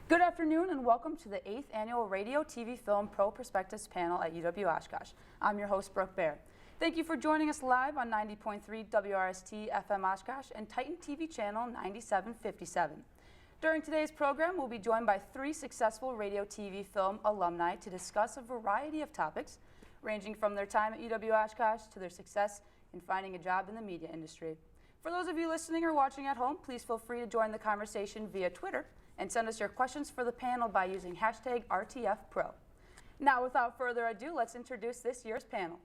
Good afternoon and welcome to the 8th Annual Radio, TV, Film Pro Perspectives panel at UW-Oshkosh. I'm your host, Brooke Baer. Thank you for joining us live on 90.3 WRST FM Oshkosh and Titan TV channel 9757. During today's program, we'll be joined by 3 successful radio, TV, film alumni to discuss a variety of topics, ranging from their time at UW-Oshkosh to their success in finding a job in the media industry. For those of you listening or watching at home, please feel free to join the conversation via Twitter and send us your questions for the panel by using hashtag RTFPro. Now, without further ado, let's introduce this year's panel.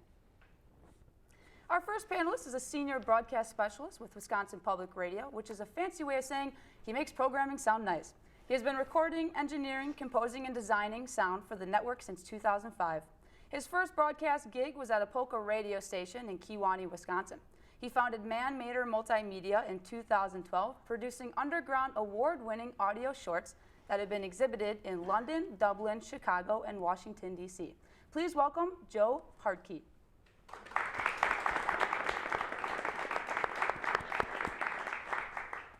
Our first panelist is a senior broadcast specialist with Wisconsin Public Radio, which is a fancy way of saying he makes programming sound nice. He has been recording, engineering, composing, and designing sound for the network since 2005. His first broadcast gig was at a polka radio station in Kewaunee, Wisconsin. He founded Man Mater Multimedia in 2012, producing underground award-winning audio shorts that have been exhibited in London, Dublin, Chicago, and Washington, D.C. Please welcome Joe Hardtke.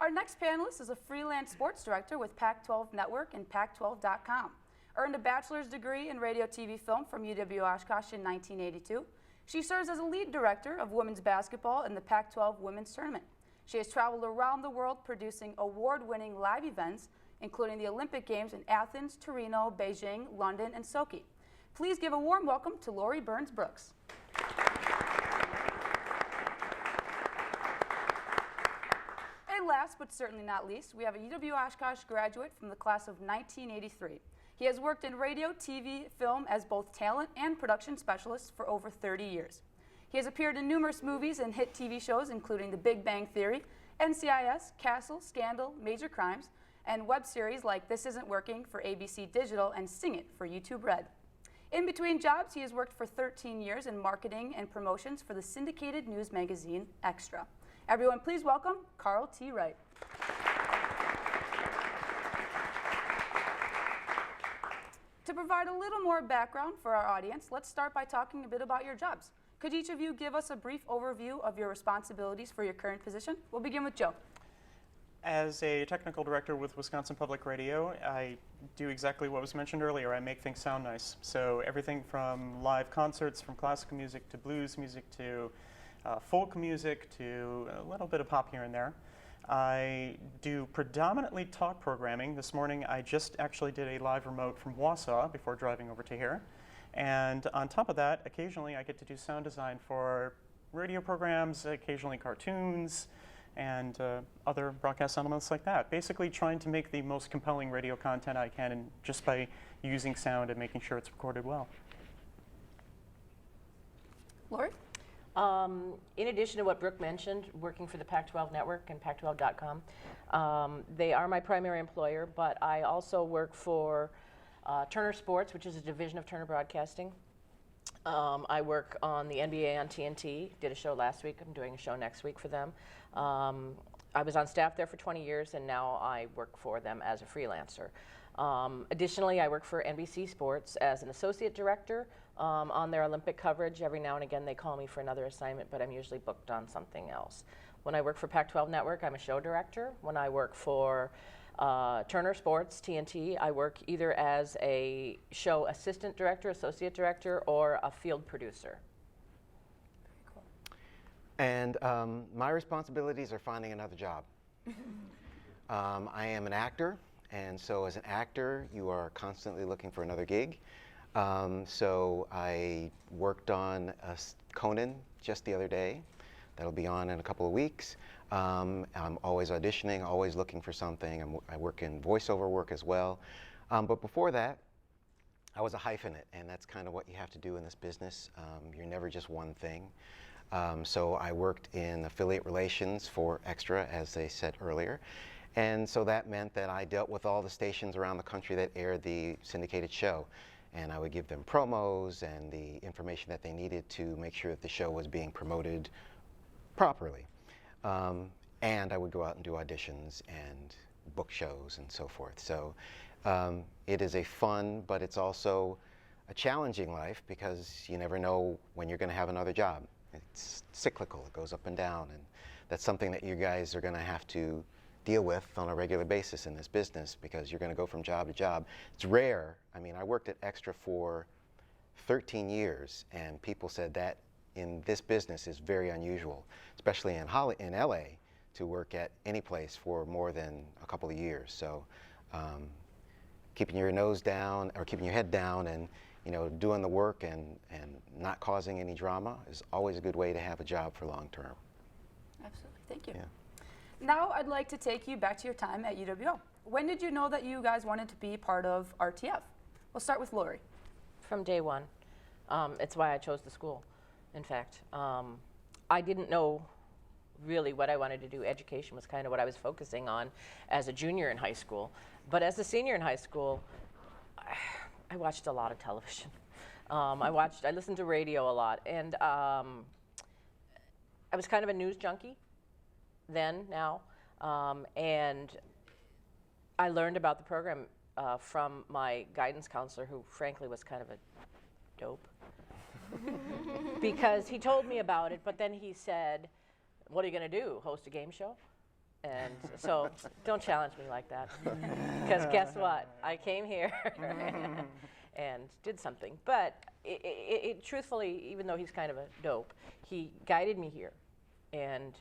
Our next panelist is a freelance sports director with Pac-12 Network and Pac-12.com. Earned a bachelor's degree in radio, TV, film from UW-Oshkosh in 1982. She serves as a lead director of women's basketball in the Pac-12 Women's Tournament. She has traveled around the world producing award-winning live events, including the Olympic Games in Athens, Torino, Beijing, London, and Sochi. Please give a warm welcome to Lori Burns-Brooks. And last but certainly not least, we have a UW-Oshkosh graduate from the class of 1983. He has worked in radio, TV, film as both talent and production specialist for over 30 years. He has appeared in numerous movies and hit TV shows, including The Big Bang Theory, NCIS, Castle, Scandal, Major Crimes, and web series like This Isn't Working for ABC Digital and Sing It for YouTube Red. In between jobs, he has worked for 13 years in marketing and promotions for the syndicated news magazine Extra. Everyone, please welcome Karl T. Wright. To provide a little more background for our audience, let's start by talking a bit about your jobs. Could each of you give us a brief overview of your responsibilities for your current position? We'll begin with Joe. As a technical director with Wisconsin Public Radio, I do exactly what was mentioned earlier. I make things sound nice. So everything from live concerts, from classical music to blues music to folk music to a little bit of pop here and there. I do predominantly talk programming. This morning I just actually did a live remote from Wausau before driving over to here. And on top of that, occasionally I get to do sound design for radio programs, occasionally cartoons, and other broadcast elements like that. Basically trying to make the most compelling radio content I can, and just by using sound and making sure it's recorded well. Lori? In addition to what Brooke mentioned, working for the Pac-12 Network and Pac-12.com, they are my primary employer, but I also work for Turner Sports, which is a division of Turner Broadcasting. I work on the NBA on TNT, did a show last week, I'm doing a show next week for them. I was on staff there for 20 years and now I work for them as a freelancer. Additionally, I work for NBC Sports as an associate director on their Olympic coverage. Every now and again they call me for another assignment, but I'm usually booked on something else. When I work for Pac-12 Network, I'm a show director. When I work for Turner Sports, TNT, I work either as a show assistant director, associate director, or a field producer. Very cool. And my responsibilities are finding another job. I am an actor. And so as an actor, you are constantly looking for another gig. So I worked on Conan just the other day. That'll be on in a couple of weeks. I'm always auditioning, always looking for something. I work in voiceover work as well. But before that, I was a hyphenate, and that's kind of what you have to do in this business. You're never just one thing. So I worked in affiliate relations for Extra, as they said earlier. And so that meant that I dealt with all the stations around the country that aired the syndicated show. And I would give them promos and the information that they needed to make sure that the show was being promoted properly. And I would go out and do auditions and book shows and so forth. So it is a fun, but it's also a challenging life because you never know when you're going to have another job. It's cyclical, it goes up and down, and that's something that you guys are going to have to deal with on a regular basis in this business, because you're going to go from job to job. It's rare. I mean, I worked at Extra for 13 years, and people said that in this business is very unusual, especially in LA, to work at any place for more than a couple of years. So keeping your nose down, or keeping your head down, and doing the work and not causing any drama is always a good way to have a job for long term. Absolutely, thank you. Yeah. Now I'd like to take you back to your time at UWO. When did you know that you guys wanted to be part of RTF? We'll start with Lori. From day one. It's why I chose the school, in fact. I didn't know really what I wanted to do. Education was kind of what I was focusing on as a junior in high school. But as a senior in high school, I watched a lot of television. I listened to radio a lot, and I was kind of a news junkie now, and I learned about the program from my guidance counselor, who frankly was kind of a dope, because he told me about it, but then he said, "What are you going to do, host a game show?" And so don't challenge me like that, because guess what? I came here and did something. But it truthfully, even though he's kind of a dope, he guided me here. And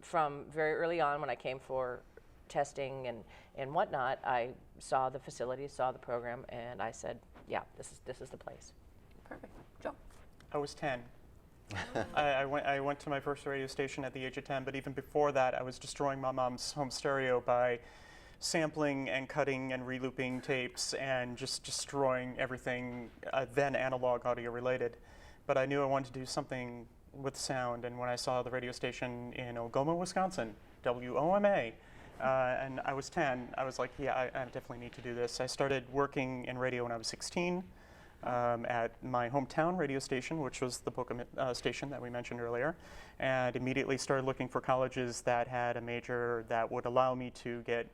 from very early on, when I came for testing and whatnot, I saw the facilities, saw the program, and I said, yeah, this is the place. Perfect. Joe? I was 10. I went to my first radio station at the age of 10, but even before that, I was destroying my mom's home stereo by sampling and cutting and re-looping tapes and just destroying everything then analog audio related. But I knew I wanted to do something with sound, and when I saw the radio station in Algoma, Wisconsin, WOMA, and I was 10, I was like, yeah, I definitely need to do this. I started working in radio when I was 16 at my hometown radio station, which was the Boca station that we mentioned earlier, and immediately started looking for colleges that had a major that would allow me to get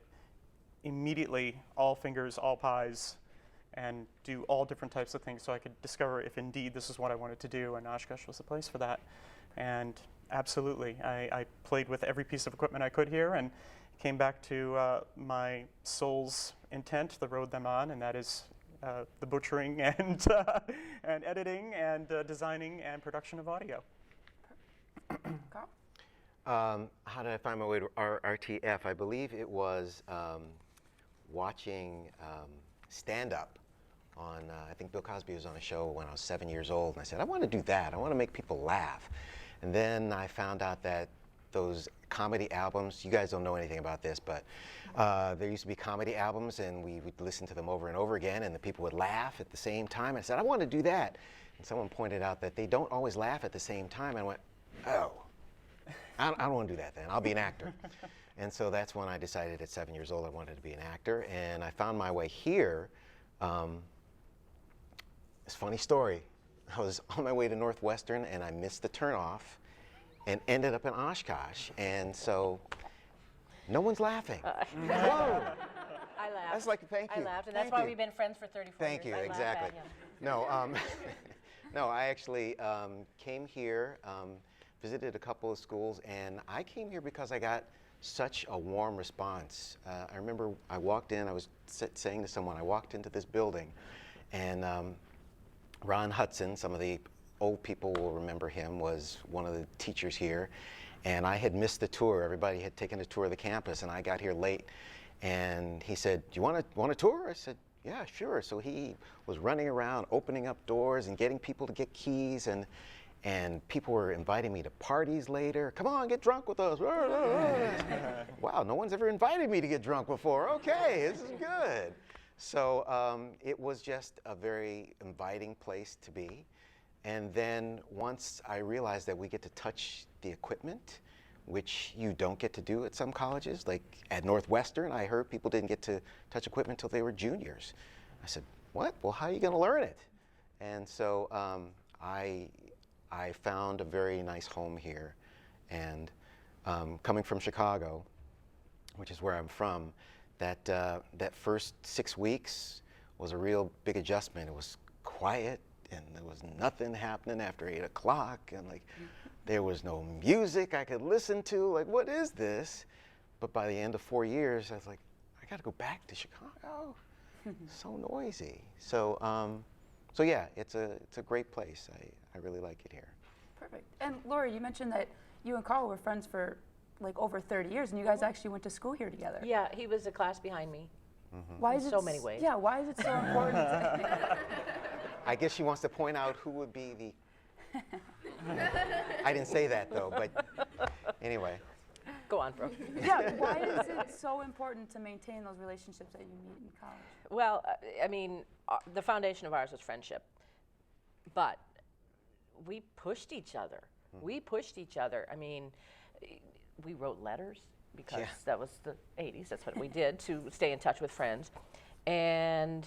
immediately all fingers, all pies, and do all different types of things so I could discover if indeed this is what I wanted to do, and Oshkosh was the place for that. And absolutely, I played with every piece of equipment I could here and came back to my soul's intent, the road I'm on, and that is the butchering and editing and designing and production of audio. Karl? How did I find my way to RTF? I believe it was watching stand-up on, I think Bill Cosby was on a show when I was 7 years old, and I said, I want to do that. I want to make people laugh. And then I found out that those comedy albums, you guys don't know anything about this, but there used to be comedy albums, and we would listen to them over and over again, and the people would laugh at the same time. I said, I want to do that. And someone pointed out that they don't always laugh at the same time. And I went, oh, I don't want to do that then. I'll be an actor. And so that's when I decided at 7 years old I wanted to be an actor. And I found my way here. It's a funny story. I was on my way to Northwestern, and I missed the turnoff and ended up in Oshkosh. And so no one's laughing. Whoa! I laughed. That's like, thank you. I laughed, and that's Thank why you. we've been friends for 34 Thank years. you, I laugh exactly. at him. No, no, I actually came here, visited a couple of schools, and I came here because I got such a warm response. I remember I walked in, I was saying to someone, I walked into this building, and Ron Hudson, some of the old people will remember him, was one of the teachers here, and I had missed the tour. Everybody had taken a tour of the campus, and I got here late, and he said, do you want a tour? I said, yeah, sure. So he was running around, opening up doors and getting people to get keys, and people were inviting me to parties later. Come on, get drunk with us. Wow, no one's ever invited me to get drunk before. Okay, this is good. So it was just a very inviting place to be. And then once I realized that we get to touch the equipment, which you don't get to do at some colleges, like at Northwestern, I heard people didn't get to touch equipment until they were juniors. I said, what? Well, how are you going to learn it? And so I found a very nice home here. And coming from Chicago, which is where I'm from, that first 6 weeks was a real big adjustment. It was quiet, and there was nothing happening after 8 o'clock, and like there was no music I could listen to. Like, what is this? but by the end of 4 years, I was like, I got to go back to Chicago. So noisy. So, so yeah, it's a great place. I really like it here. Perfect. And Laura, you mentioned that you and Karl were friends for like over 30 years, and you guys actually went to school here together. Yeah, he was a class behind me. Why In is it so many ways. Yeah, why is it so important? I guess she wants to point out who would be the. I didn't say that though, but anyway. Go on, bro. Yeah, why is it so important to maintain those relationships that you meet in college? Well, I mean, the foundation of ours was friendship, but we pushed each other. We pushed each other. I mean, we wrote letters because that was the 80s. That's what we did to stay in touch with friends. And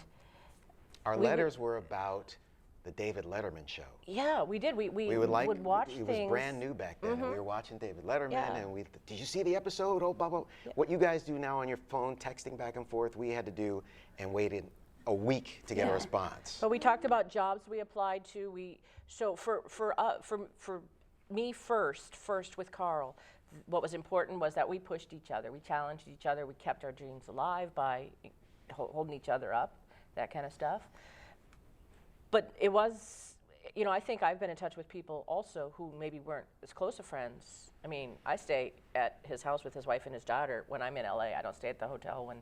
our letters were about the David Letterman show. Yeah, we did. We would watch things. It was things. brand new back then, and we were watching David Letterman, and did you see the episode? Oh, blah, blah. Yeah. What you guys do now on your phone, texting back and forth, we had to do and waited a week to get a response. But we talked about jobs we applied to. So for me first with Karl, what was important was that we pushed each other, we challenged each other, we kept our dreams alive by holding each other up, that kind of stuff. But it was, you know, I think I've been in touch with people also who maybe weren't as close of friends. I mean, I stay at his house with his wife and his daughter when I'm in LA. I don't stay at the hotel when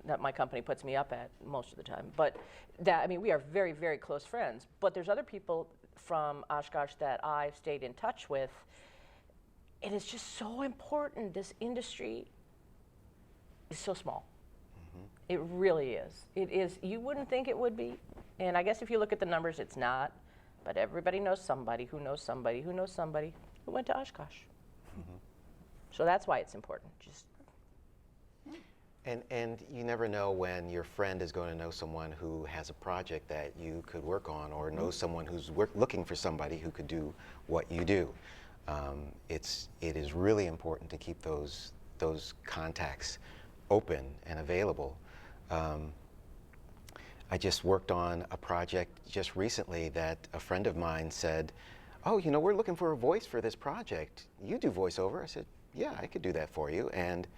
that my company puts me up at most of the time. But that, I mean, we are very, very close friends. But there's other people from Oshkosh that I've stayed in touch with. It is just so important. This industry is so small. It really is. It is. You wouldn't think it would be. And I guess if you look at the numbers, it's not. But everybody knows somebody who knows somebody who knows somebody who went to Oshkosh. So that's why it's important. Just. And you never know when your friend is going to know someone who has a project that you could work on, or knows someone who's looking for somebody who could do what you do. It is really important to keep those contacts open and available. I just worked on a project just recently that a friend of mine said, oh, you know, we're looking for a voice for this project. You do voiceover? I said, yeah, I could do that for you. And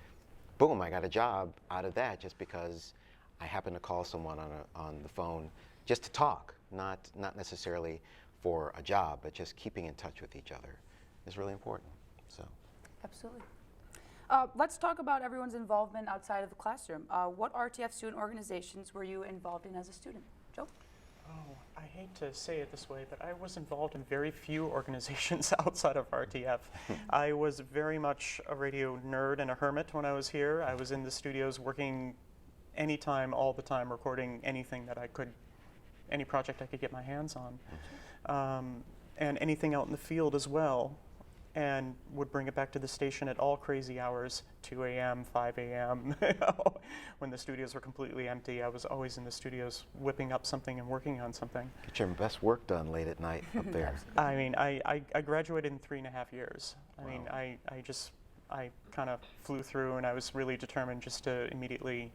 boom, I got a job out of that just because I happened to call someone on the phone just to talk, not necessarily for a job, but just keeping in touch with each other is really important. So. Absolutely. Let's talk about everyone's involvement outside of the classroom. What RTF student organizations were you involved in as a student? Joe? Oh, I hate to say it this way, but I was involved in very few organizations outside of RTF. I was very much a radio nerd and a hermit when I was here. I was in the studios working anytime, all the time, recording anything that I could, any project I could get my hands on, and anything out in the field as well. And would bring it back to the station at all crazy hours, 2 a.m., 5 a.m. When the studios were completely empty. I was always in the studios whipping up something and working on something. Get your best work done late at night up there. I mean, I graduated in 3.5 years. I mean, I kind of flew through, and I was really determined just to immediately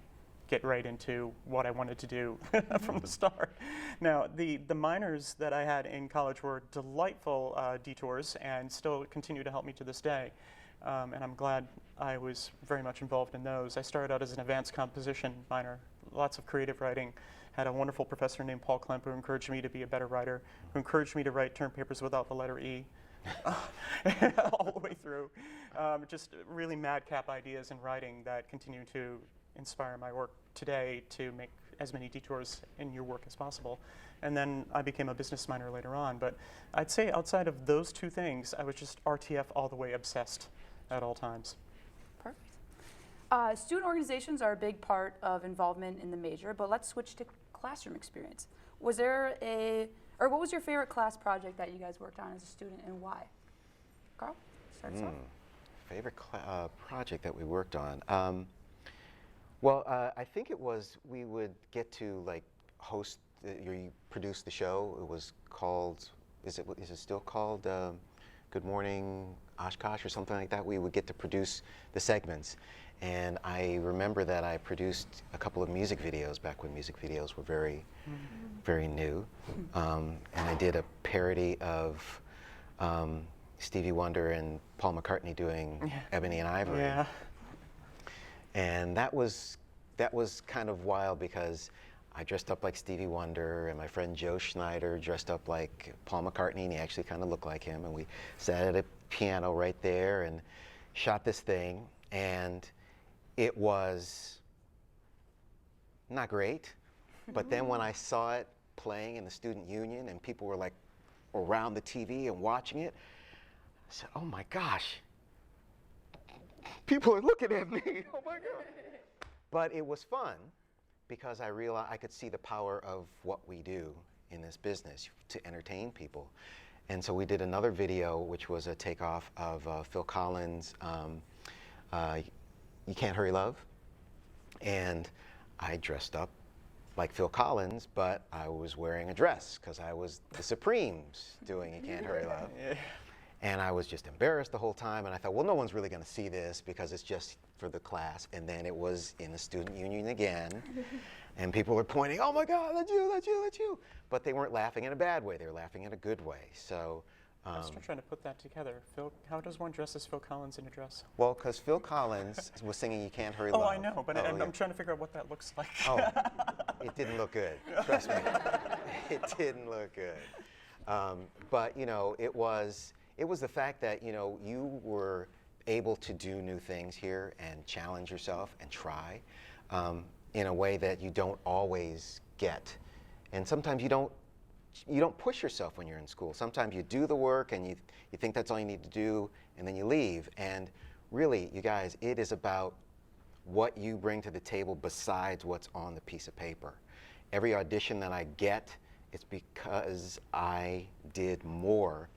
get right into what I wanted to do from the start. Now, the minors that I had in college were delightful detours and still continue to help me to this day. And I'm glad I was very much involved in those. I started out as an advanced composition minor, lots of creative writing. Had a wonderful professor named Paul Klemp who encouraged me to be a better writer, who encouraged me to write term papers without the letter E. All the way through. Just really madcap ideas in writing that continue to inspire my work today to make as many detours in your work as possible. And then I became a business minor later on. But I'd say outside of those two things, I was just RTF all the way obsessed at all times. Perfect. Student organizations are a big part of involvement in the major, but let's switch to classroom experience. Was there what was your favorite class project that you guys worked on as a student, and why? Karl, start us off. Favorite project that we worked on? Well, I think it was, we would get to like host, you produce the show. It was called, is it still called Good Morning Oshkosh or something like that? We would get to produce the segments. And I remember that I produced a couple of music videos back when music videos were very, very new. And I did a parody of Stevie Wonder and Paul McCartney doing Ebony and Ivory. Yeah. And that was kind of wild because I dressed up like Stevie Wonder, and my friend Joe Schneider dressed up like Paul McCartney, and he actually kind of looked like him. And we sat at a piano right there and shot this thing, and it was not great. But then when I saw it playing in the student union and people were like around the TV and watching it, I said, oh my gosh, people are looking at me, oh my God. But it was fun because I realized I could see the power of what we do in this business to entertain people. And so we did another video, which was a takeoff of Phil Collins' You Can't Hurry Love. And I dressed up like Phil Collins, but I was wearing a dress because I was the Supremes doing You Can't Hurry Love. And I was just embarrassed the whole time, and I thought, well, no one's really going to see this because it's just for the class. And then it was in the student union again, and people were pointing, oh my God, that's you, that's you, that's you. But they weren't laughing in a bad way, they were laughing in a good way. So I was trying to put that together. Phil, how does one dress as Phil Collins in a dress? well, because Phil Collins was singing You Can't Hurry Love. Oh, I know, but Oh, yeah. I'm trying to figure out what that looks like. Oh, it didn't look good. Trust me, it didn't look good. But you know, it was the fact that you were able to do new things here and challenge yourself and try in a way that you don't always get, and sometimes you don't push yourself when you're in school. Sometimes you do the work and you think that's all you need to do, and then you leave. And really, you guys, it is about what you bring to the table besides what's on the piece of paper. Every audition that I get, it's because I did more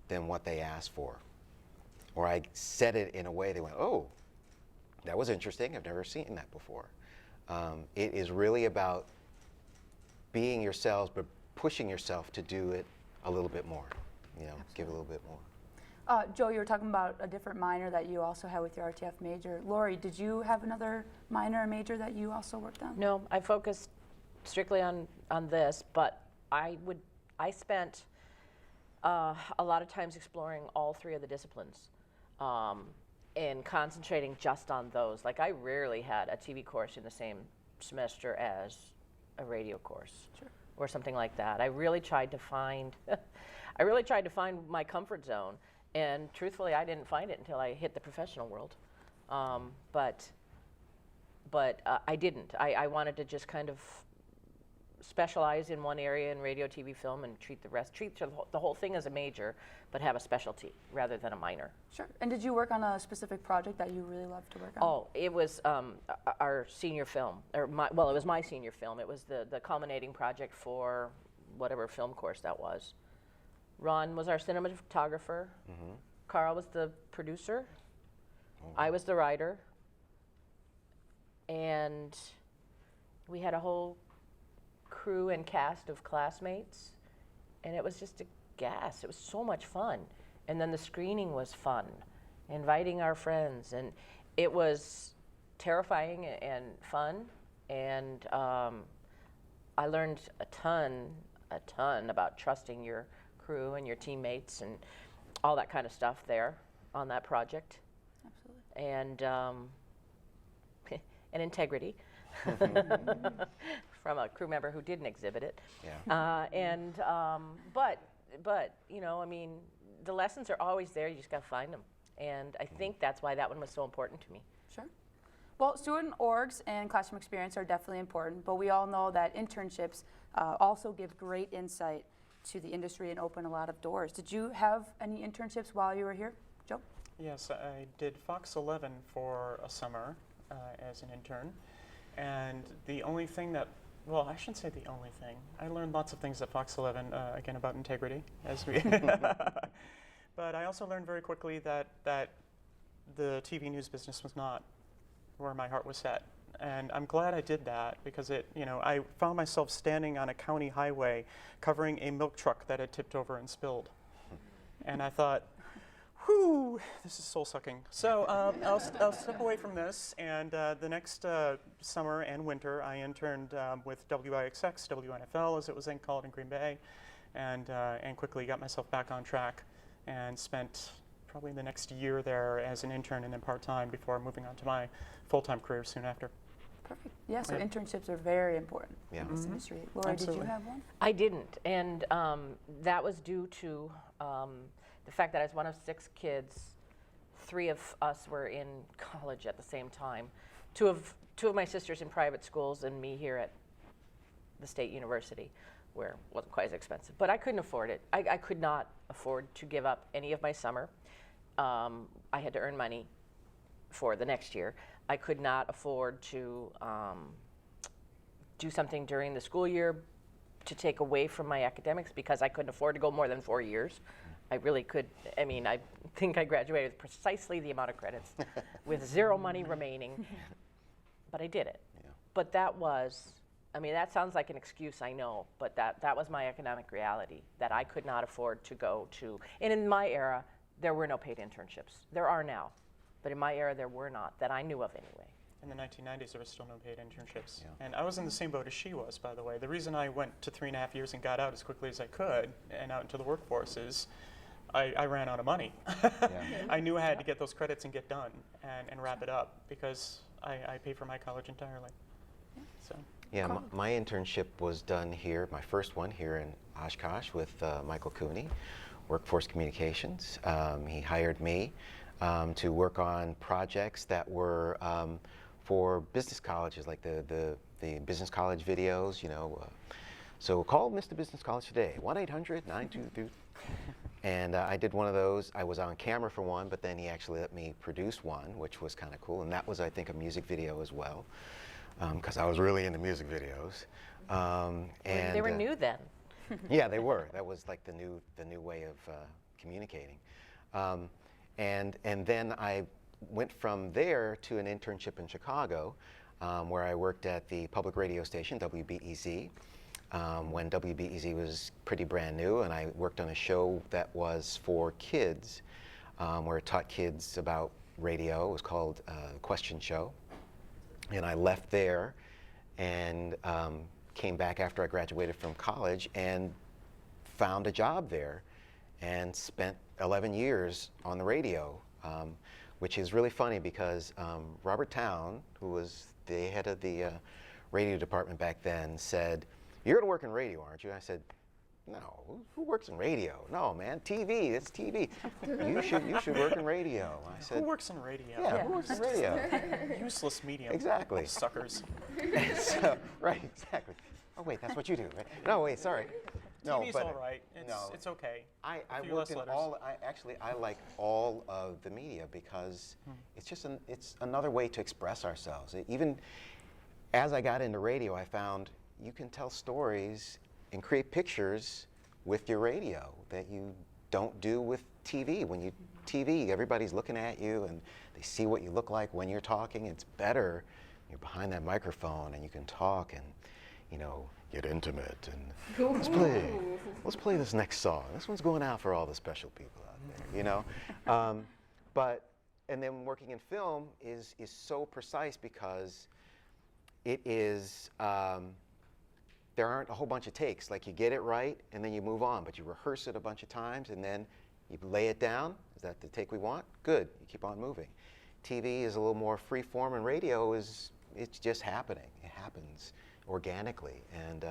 than what they asked for. Or I said it in a way they went, oh, that was interesting, I've never seen that before. It is really about being yourselves, but pushing yourself to do it a little bit more, give a little bit more. Joe, you were talking about a different minor that you also had with your RTF major. Lori, did you have another minor or major that you also worked on? No, I focused strictly on this, but I spent a lot of times exploring all three of the disciplines and concentrating just on those. Like, I rarely had a TV course in the same semester as a radio course. Sure. Or something like that. I really tried to find my comfort zone, and truthfully, I didn't find it until I hit the professional world. But I didn't. I wanted to just kind of specialize in one area in radio, TV, film, and treat the whole thing as a major, but have a specialty rather than a minor. Sure. And did you work on a specific project that you really loved to work on? Oh, it was our senior film, it was my senior film. It was the culminating project for whatever film course that was. Ron was our cinematographer. Mm-hmm. Karl was the producer. Mm-hmm. I was the writer. And we had a whole crew and cast of classmates, and it was just a gas. It was so much fun. And then the screening was fun, inviting our friends, and it was terrifying and fun. And I learned a ton about trusting your crew and your teammates and all that kind of stuff there on that project. Absolutely. And integrity. From a crew member who didn't exhibit it. Yeah. But I mean, the lessons are always there. You just got to find them, and I think that's why that one was so important to me. Sure. Well, student orgs and classroom experience are definitely important, but we all know that internships also give great insight to the industry and open a lot of doors. Did you have any internships while you were here, Joe? Yes, I did Fox 11 for a summer as an intern. And the only thing I shouldn't say the only thing. I learned lots of things at Fox 11, again, about integrity, but I also learned very quickly that the TV news business was not where my heart was set. And I'm glad I did that because I found myself standing on a county highway covering a milk truck that had tipped over and spilled. And I thought, whew, this is soul-sucking. So I'll step away from this, and the next summer and winter, I interned with WIXX, WNFL, as it was then called, in Green Bay, and quickly got myself back on track and spent probably the next year there as an intern and then part-time before moving on to my full-time career soon after. Perfect. Yeah, so Yeah. internships are very important Yeah. in this industry. Lori, Absolutely. did you have one? I didn't, and that was due to the fact that I was one of 6 kids. 3 of us were in college at the same time. Two of my sisters in private schools, and me here at the state university, where it wasn't quite as expensive. But I couldn't afford it. I could not afford to give up any of my summer. I had to earn money for the next year. I could not afford to do something during the school year to take away from my academics because I couldn't afford to go more than 4 years. I really could. I mean, I think I graduated with precisely the amount of credits with 0 money remaining, but I did it. Yeah. But that was, I mean, that sounds like an excuse, I know, but that was my economic reality, that I could not afford to go to. And in my era, there were no paid internships. There are now, but in my era, there were not, that I knew of anyway. In the 1990s, there was still no paid internships. Yeah. And I was in the same boat as she was, by the way. The reason I went to 3.5 years and got out as quickly as I could and out into the workforce is I ran out of money. I knew I had to get those credits and get done and wrap it up because I paid for my college entirely. So. Yeah, my internship was done here, my first one here in Oshkosh with Michael Cooney, Workforce Communications. He hired me to work on projects that were for business colleges, like the business college videos, you know. So call Mr. Business College today, 1-800-922. And I did one of those. I was on camera for one, but then he actually let me produce one, which was kind of cool. And that was, I think, a music video as well, because I was really into music videos. And They were new then. yeah, they were. That was like the new way of communicating. And then I went from there to an internship in Chicago, where I worked at the public radio station, WBEZ, when WBEZ was pretty brand new, and I worked on a show that was for kids, where it taught kids about radio. It was called Question Show. And I left there and came back after I graduated from college and found a job there and spent 11 years on the radio, which is really funny because Robert Town, who was the head of the radio department back then, said, "You're going to work in radio, aren't you?" I said, "No, who works in radio? No, man, TV, it's TV. You should work in radio." I said, Who works in radio? "Yeah, who works in radio?" Useless medium. Exactly. Suckers. So, right, exactly. Oh, wait, that's what you do, right? No, wait, sorry. No, TV's but all right. It's, no. it's okay. I Few worked less in letters. all. I like all of the media because it's just it's another way to express ourselves. Even as I got into radio, I found you can tell stories and create pictures with your radio that you don't do with TV. When you TV, everybody's looking at you and they see what you look like when you're talking. It's better you're behind that microphone and you can talk and, you know, get intimate and let's play this next song. This one's going out for all the special people out there, you know. And then working in film is so precise because it is. There aren't a whole bunch of takes. Like you get it right and then you move on, but you rehearse it a bunch of times and then you lay it down. Is that the take we want? Good. You keep on moving. TV is a little more free form, and radio it's just happening. It happens organically, and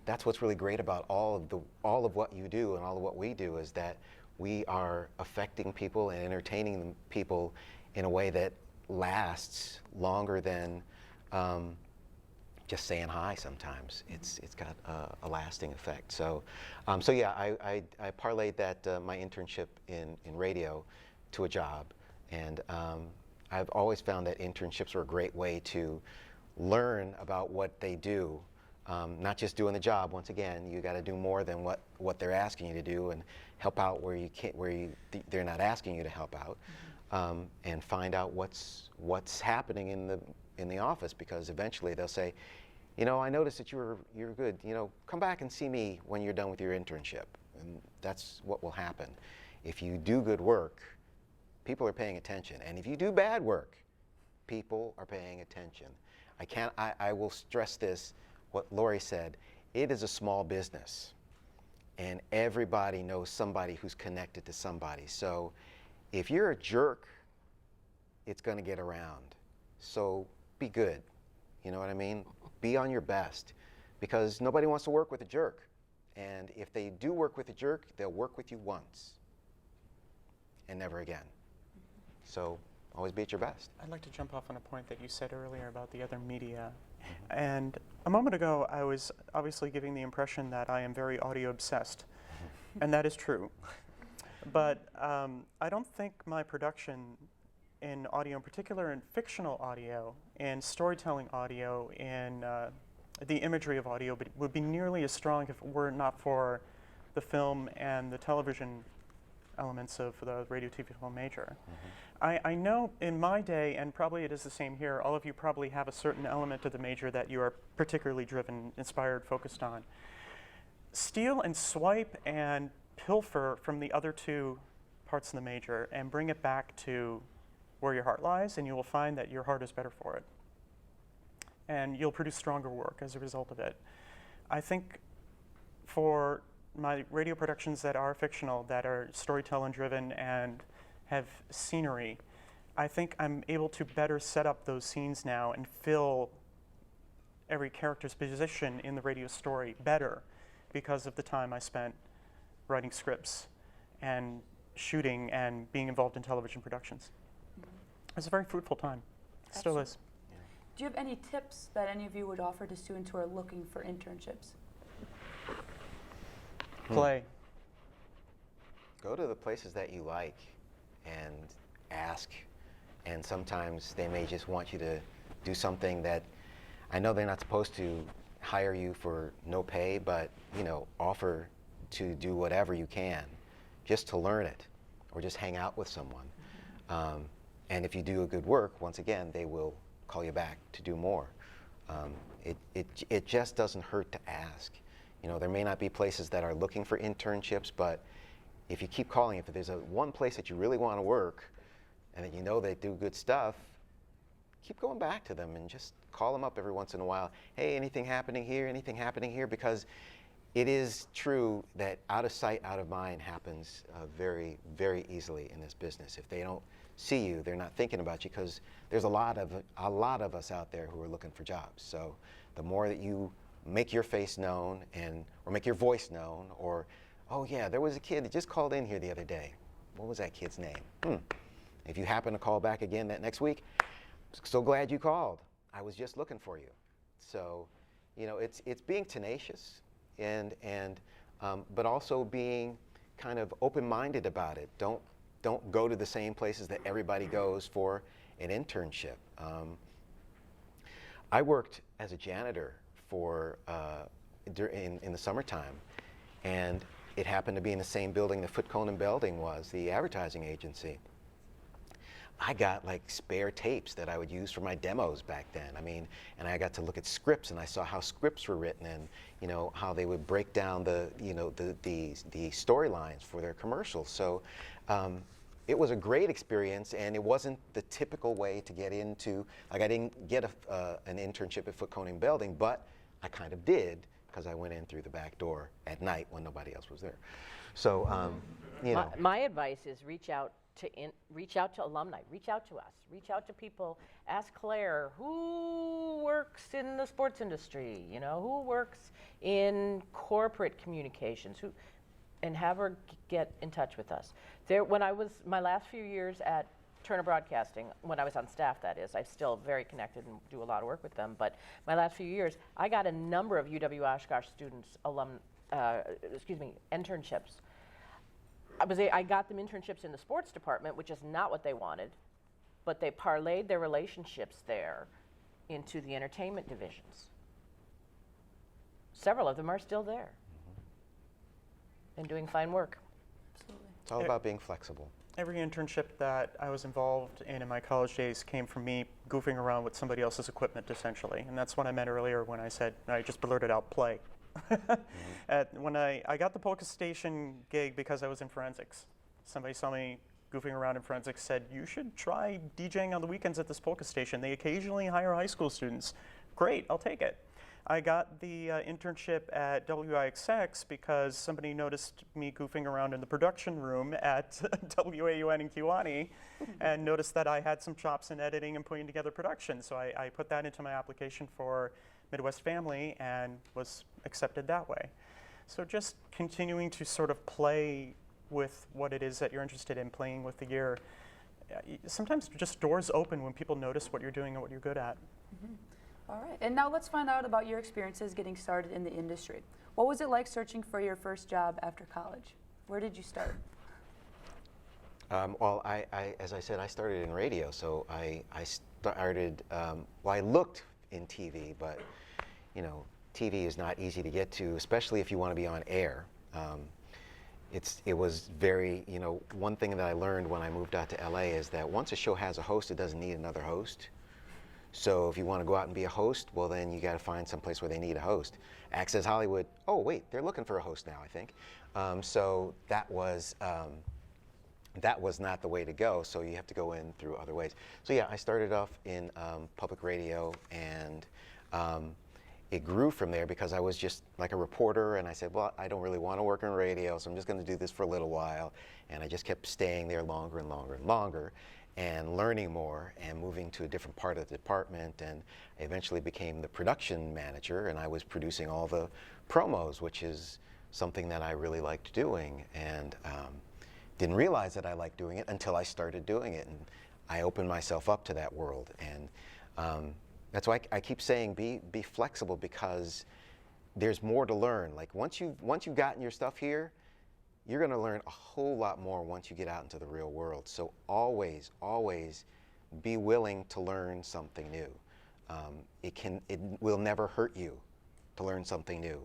that's what's really great about all of what you do and all of what we do is that we are affecting people and entertaining people in a way that lasts longer than just saying hi. Sometimes it's got a lasting effect. So yeah, I parlayed that my internship in radio to a job, and I've always found that internships are a great way to learn about what they do, not just doing the job. Once again, you got to do more than what they're asking you to do, and help out where you can't, they're not asking you to help out, and find out what's happening in the office, because eventually they'll say, you know, I noticed that you're good. You know, come back and see me when you're done with your internship, and that's what will happen. If you do good work, people are paying attention, and if you do bad work, people are paying attention. I will stress this, what Lori said, it is a small business, and everybody knows somebody who's connected to somebody. So if you're a jerk, it's going to get around. So be good. You know what I mean? Be on your best, because nobody wants to work with a jerk. And if they do work with a jerk, they'll work with you once and never again. So always be at your best. I'd like to jump off on a point that you said earlier about the other media. And a moment ago, I was obviously giving the impression that I am very audio obsessed, and that is true. But I don't think my production in audio, in particular in fictional audio, in storytelling audio, in the imagery of audio, would be nearly as strong if it were not for the film and the television elements of the radio, TV, film major. I know in my day, and probably it is the same here, all of you probably have a certain element of the major that you are particularly driven, inspired, focused on. Steal and swipe and pilfer from the other two parts of the major and bring it back to where your heart lies, and you will find that your heart is better for it. And you'll produce stronger work as a result of it. I think for my radio productions that are fictional, that are storytelling driven and have scenery, I think I'm able to better set up those scenes now and fill every character's position in the radio story better because of the time I spent writing scripts and shooting and being involved in television productions. It was a very fruitful time. It still is. Do you have any tips that any of you would offer to students who are looking for internships? Play. Go to the places that you like and ask. And sometimes they may just want you to do something that, I know they're not supposed to hire you for no pay, but offer to do whatever you can just to learn it or just hang out with someone. And if you do a good work, once again, they will call you back to do more. It just doesn't hurt to ask. There may not be places that are looking for internships, but if you keep calling, if there's one place that you really want to work and that they do good stuff, keep going back to them and just call them up every once in a while. Hey, anything happening here? Anything happening here? Because it is true that out of sight, out of mind happens very, very easily in this business. If they don't see you, they're not thinking about you, because there's a lot of us out there who are looking for jobs. So the more that you make your face known or make your voice known, or, oh yeah, there was a kid that just called in here the other day. What was that kid's name? If you happen to call back again that next week, so glad you called. I was just looking for you. So, it's being tenacious but also being kind of open-minded about it. Don't go to the same places that everybody goes for an internship. I worked as a janitor in the summertime, and it happened to be in the same building that Foot Cone and Belding was, the advertising agency. I got like spare tapes that I would use for my demos back then. And I got to look at scripts, and I saw how scripts were written, and how they would break down the storylines for their commercials. So it was a great experience, and it wasn't the typical way to get into. Like, I didn't get an internship at Foot Cone and Belding, but I kind of did, because I went in through the back door at night when nobody else was there. So my advice is reach out to alumni, reach out to us, reach out to people, ask Claire who works in the sports industry, who works in corporate communications, and have her get in touch with us. When I was, my last few years at Turner Broadcasting, when I was on staff, that is, I'm still very connected and do a lot of work with them, but my last few years, I got a number of UW-Oshkosh students, internships. I got them internships in the sports department, which is not what they wanted, but they parlayed their relationships there into the entertainment divisions. Several of them are still there and doing fine work. Absolutely. It's all about being flexible. Every internship that I was involved in my college days came from me goofing around with somebody else's equipment, essentially. And that's what I meant earlier when I said, I just blurted out play. When I got the Polka Station gig because I was in forensics. Somebody saw me goofing around in forensics, said, you should try DJing on the weekends at this Polka Station. They occasionally hire high school students. Great, I'll take it. I got the internship at WIXX because somebody noticed me goofing around in the production room at WAUN in Kewanee and noticed that I had some chops in editing and putting together production. So I put that into my application for Midwest Family and was accepted that way. So just continuing to sort of play with what it is that you're interested in, playing with the gear. Sometimes just doors open when people notice what you're doing and what you're good at. Mm-hmm. All right, and now let's find out about your experiences getting started in the industry. What was it like searching for your first job after college? Where did you start? Well, as I said, I started in radio, so I started, well, I looked in TV, but, you know, TV is not easy to get to, especially if you want to be on air. It was very, you know, one thing that I learned when I moved out to LA is that once a show has a host, it doesn't need another host. So if you want to go out and be a host, well, then you got to find some place where they need a host. Access Hollywood, oh wait, they're looking for a host now, I think. So that was not the way to go. So you have to go in through other ways. So yeah, I started off in public radio, and it grew from there because I was just like a reporter, and I said, well, I don't really want to work in radio, so I'm just going to do this for a little while. And I just kept staying there longer and longer and longer, and learning more and moving to a different part of the department, and I eventually became the production manager, and I was producing all the promos, which is something that I really liked doing, and didn't realize that I liked doing it until I started doing it, and I opened myself up to that world. And that's why I keep saying be flexible, because there's more to learn. Like once you've gotten your stuff here, you're going to learn a whole lot more once you get out into the real world. So always, always be willing to learn something new. It will never hurt you to learn something new.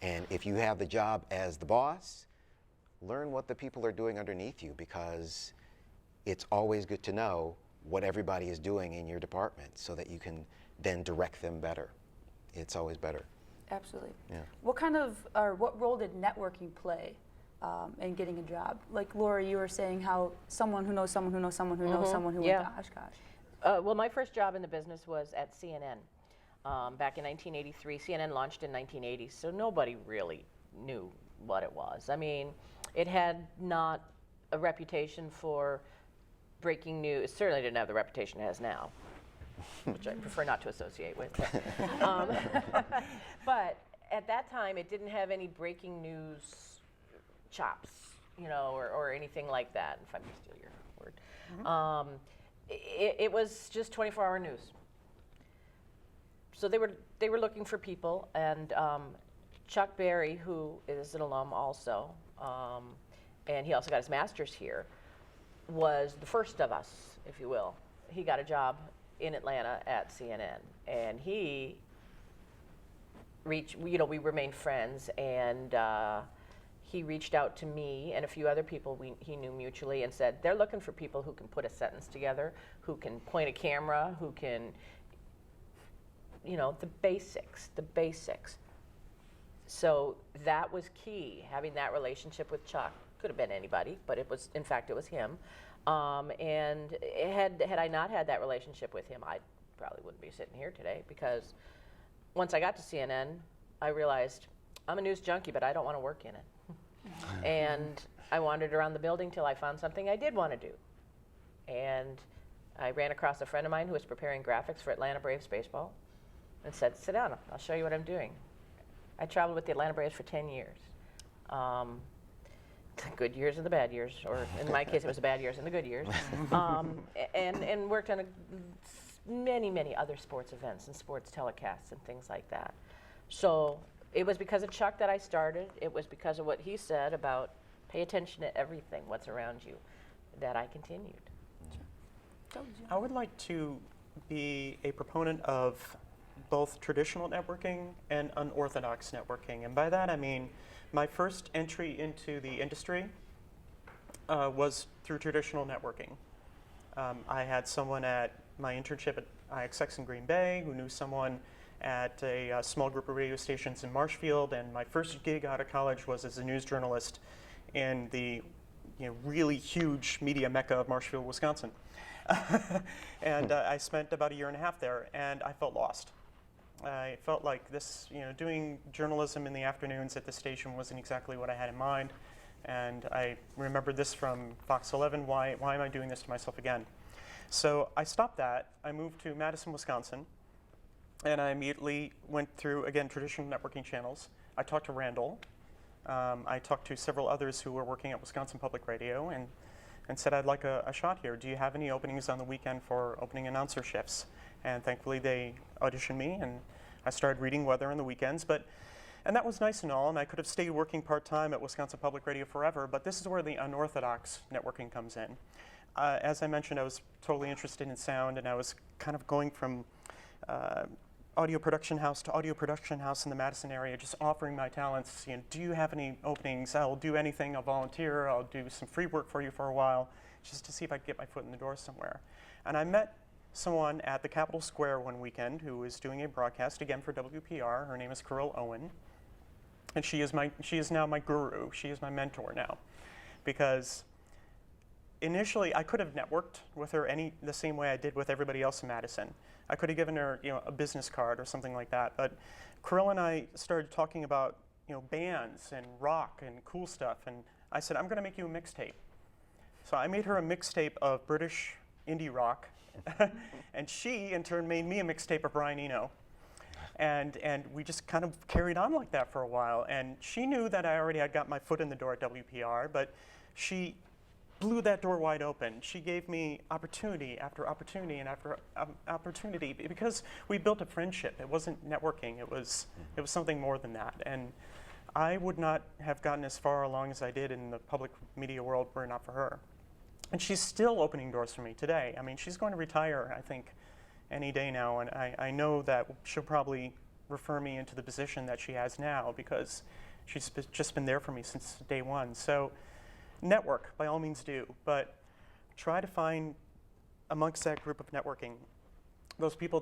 And if you have the job as the boss, learn what the people are doing underneath you, because it's always good to know what everybody is doing in your department so that you can then direct them better. It's always better. Absolutely. Yeah. What role did networking play in getting a job? Like Laura, you were saying how someone who knows someone who knows someone who knows someone who went to Oshkosh. Well, my first job in the business was at CNN back in 1983. CNN launched in 1980, so nobody really knew what it was. I mean, it had not a reputation for breaking news. It certainly didn't have the reputation it has now, which I prefer not to associate with. But at that time, it didn't have any breaking news chops, you know, or anything like that, if I may steal your word. Mm-hmm. It was just 24-hour news. So they were looking for people, and Chuck Berry, who is an alum also, and he also got his master's here, was the first of us, if you will. He got a job in Atlanta at CNN, and we remained friends, and he reached out to me and a few other people he knew mutually and said, they're looking for people who can put a sentence together, who can point a camera, who can, you know, the basics. So that was key, having that relationship with Chuck. Could have been anybody, but it was, in fact, it was him. And had I not had that relationship with him, I probably wouldn't be sitting here today, because once I got to CNN, I realized I'm a news junkie, but I don't want to work in it. And I wandered around the building till I found something I did want to do. And I ran across a friend of mine who was preparing graphics for Atlanta Braves baseball and said, sit down, I'll show you what I'm doing. I traveled with the Atlanta Braves for 10 years. The good years and the bad years, or in my case it was the bad years and the good years, and worked on many other sports events and sports telecasts and things like that. So it was because of Chuck that I started. It was because of what he said about pay attention to everything, what's around you, that I continued. I would like to be a proponent of both traditional networking and unorthodox networking. And by that I mean, my first entry into the industry was through traditional networking. I had someone at my internship at IXX in Green Bay who knew someone at a small group of radio stations in Marshfield, and my first gig out of college was as a news journalist in the really huge media mecca of Marshfield, Wisconsin. And I spent about a year and a half there, and I felt lost. I felt like this, doing journalism in the afternoons at the station wasn't exactly what I had in mind. And I remembered this from Fox 11, why am I doing this to myself again? So I stopped that. I moved to Madison, Wisconsin, and I immediately went through, again, traditional networking channels. I talked to Randall. I talked to several others who were working at Wisconsin Public Radio and said, I'd like a shot here. Do you have any openings on the weekend for opening announcer shifts? And thankfully they auditioned me, and I started reading weather on the weekends. And that was nice and all, and I could have stayed working part-time at Wisconsin Public Radio forever, but this is where the unorthodox networking comes in. As I mentioned, I was totally interested in sound, and I was kind of going from audio production house to audio production house in the Madison area, just offering my talents. Do you have any openings? I'll do anything. I'll volunteer. I'll do some free work for you for a while, just to see if I could get my foot in the door somewhere. And I met someone at the Capitol Square one weekend who was doing a broadcast, again for WPR. Her name is Karl Owen. And she is now my guru. She is my mentor now. Because initially I could have networked with her the same way I did with everybody else in Madison. I could have given her a business card or something like that. But Karl and I started talking about bands and rock and cool stuff. And I said, I'm going to make you a mixtape. So I made her a mixtape of British indie rock. And she, in turn, made me a mixtape of Brian Eno. And we just kind of carried on like that for a while. And she knew that I already had got my foot in the door at WPR, but she blew that door wide open. She gave me opportunity after opportunity and after opportunity, because we built a friendship. It wasn't networking. It was something more than that. And I would not have gotten as far along as I did in the public media world were it not for her. And she's still opening doors for me today. I mean, she's going to retire, I think, any day now, and I know that she'll probably refer me into the position that she has now, because she's just been there for me since day one. So network, by all means do, but try to find amongst that group of networking those people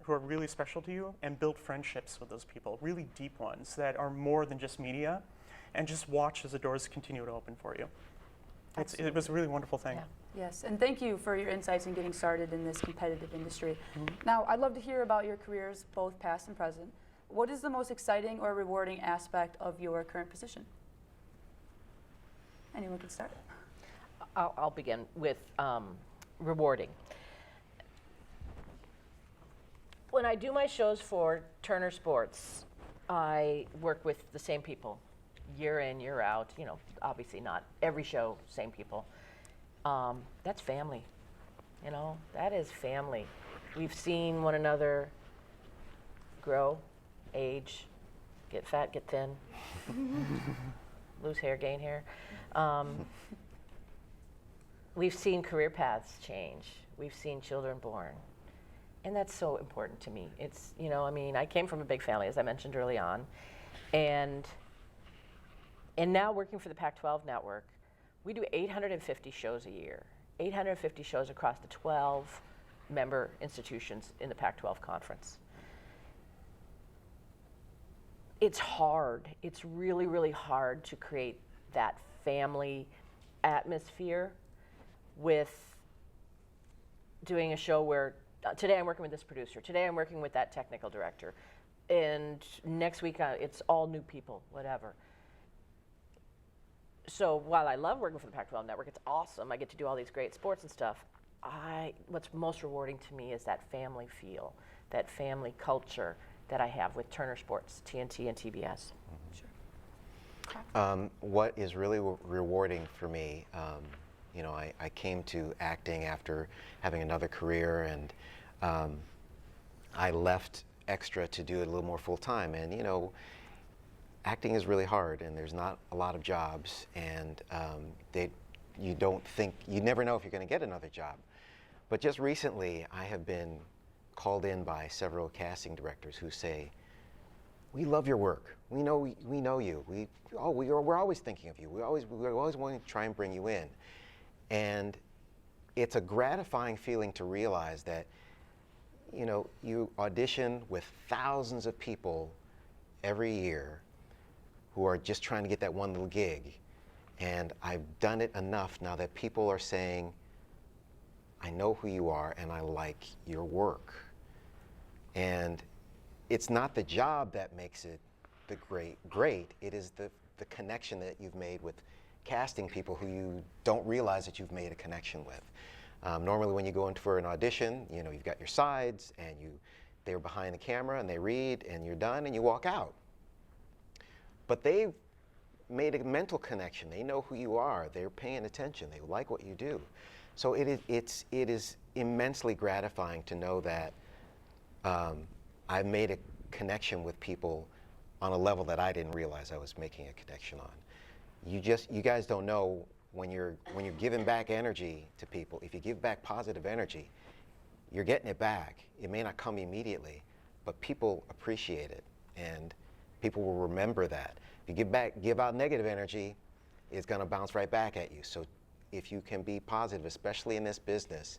who are really special to you, and build friendships with those people, really deep ones that are more than just media, and just watch as the doors continue to open for you. It was a really wonderful thing. Yeah. Yes, and thank you for your insights in getting started in this competitive industry. Now, I'd love to hear about your careers, both past and present. What is the most exciting or rewarding aspect of your current position? Anyone can start. I'll begin with rewarding. When I do my shows for Turner Sports, I work with the same people year in, year out. Obviously not every show, same people. That's family. That is family. We've seen one another grow, age, get fat, get thin, lose hair, gain hair. We've seen career paths change. We've seen children born. And that's so important to me. It's, I came from a big family, as I mentioned early on. And now working for the Pac-12 Network, we do 850 shows a year, 850 shows across the 12 member institutions in the Pac-12 conference. It's hard. It's really, really hard to create that family atmosphere with doing a show where today I'm working with this producer, today I'm working with that technical director, and next week it's all new people, whatever. So while I love working for the Pac-12 Network, it's awesome. I get to do all these great sports and stuff. What's most rewarding to me is that family feel, that family culture that I have with Turner Sports, TNT, and TBS. Sure. What is really rewarding for me, I came to acting after having another career, and I left extra to do it a little more full time. And acting is really hard, and there's not a lot of jobs, and you never know if you're going to get another job. But just recently, I have been called in by several casting directors who say, "We love your work. We know you. We're always thinking of you. We always want to try and bring you in." And it's a gratifying feeling to realize that, you audition with thousands of people every year who are just trying to get that one little gig. And I've done it enough now that people are saying, "I know who you are and I like your work." And it's not the job that makes it the great. It is the connection that you've made with casting people who you don't realize that you've made a connection with. Normally when you go in for an audition, you know, you've got your sides and they're behind the camera and they read and you're done and you walk out. But they've made a mental connection. They know who you are. They're paying attention. They like what you do. So it is immensely gratifying to know that I've made a connection with people on a level that I didn't realize I was making a connection on. You guys don't know when you're giving back energy to people. If you give back positive energy, you're getting it back. It may not come immediately, but people appreciate it, and people will remember that. If you give out negative energy, it's going to bounce right back at you. So if you can be positive, especially in this business,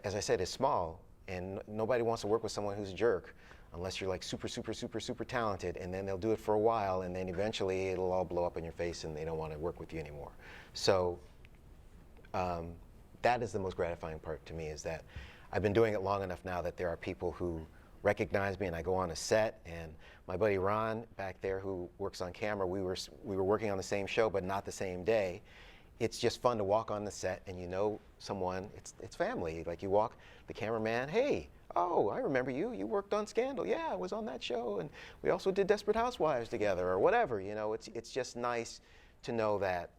as I said, it's small, and nobody wants to work with someone who's a jerk unless you're like super, super, super, super talented, and then they'll do it for a while, and then eventually it'll all blow up in your face and they don't want to work with you anymore. So that is the most gratifying part to me, is that I've been doing it long enough now that there are people who recognize me, and I go on a set, and my buddy Ron back there who works on camera, we were working on the same show but not the same day. It's just fun to walk on the set and you know someone, it's family. Like you walk, the cameraman, hey, oh, I remember you. You worked on Scandal. Yeah, I was on that show, and we also did Desperate Housewives together, or whatever. You know, it's just nice to know that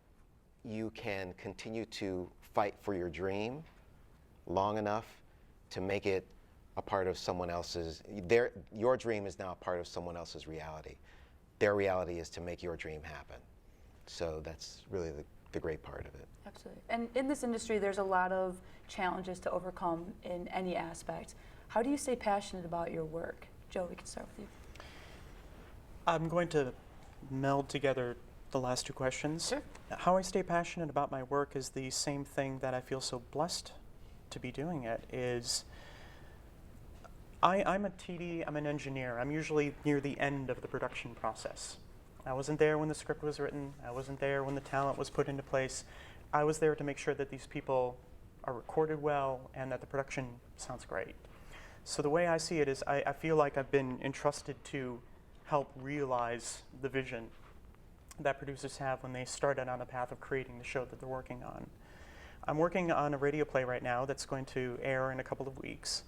you can continue to fight for your dream long enough to make it a part of someone else's. Your dream is now a part of someone else's reality. Their reality is to make your dream happen. So that's really the great part of it. Absolutely. And in this industry, there's a lot of challenges to overcome in any aspect. How do you stay passionate about your work? Joe, we can start with you. I'm going to meld together the last two questions. Sure. How I stay passionate about my work is the same thing that I feel so blessed to be doing it. Is I'm a TD, I'm an engineer. I'm usually near the end of the production process. I wasn't there when the script was written. I wasn't there when the talent was put into place. I was there to make sure that these people are recorded well and that the production sounds great. So the way I see it is I feel like I've been entrusted to help realize the vision that producers have when they start out on the path of creating the show that they're working on. I'm working on a radio play right now that's going to air in a couple of weeks.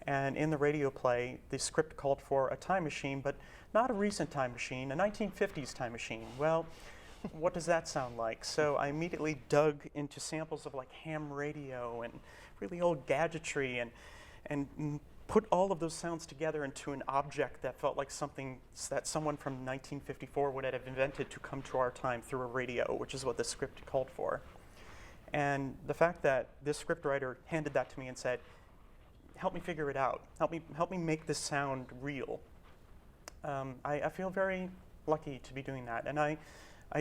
And in the radio play, the script called for a time machine, but not a recent time machine, a 1950s time machine. Well, what does that sound like? So I immediately dug into samples of like ham radio and really old gadgetry and put all of those sounds together into an object that felt like something that someone from 1954 would have invented to come to our time through a radio, which is what the script called for. And the fact that this scriptwriter handed that to me and said, help me figure it out. Help me make this sound real. I feel very lucky to be doing that. And I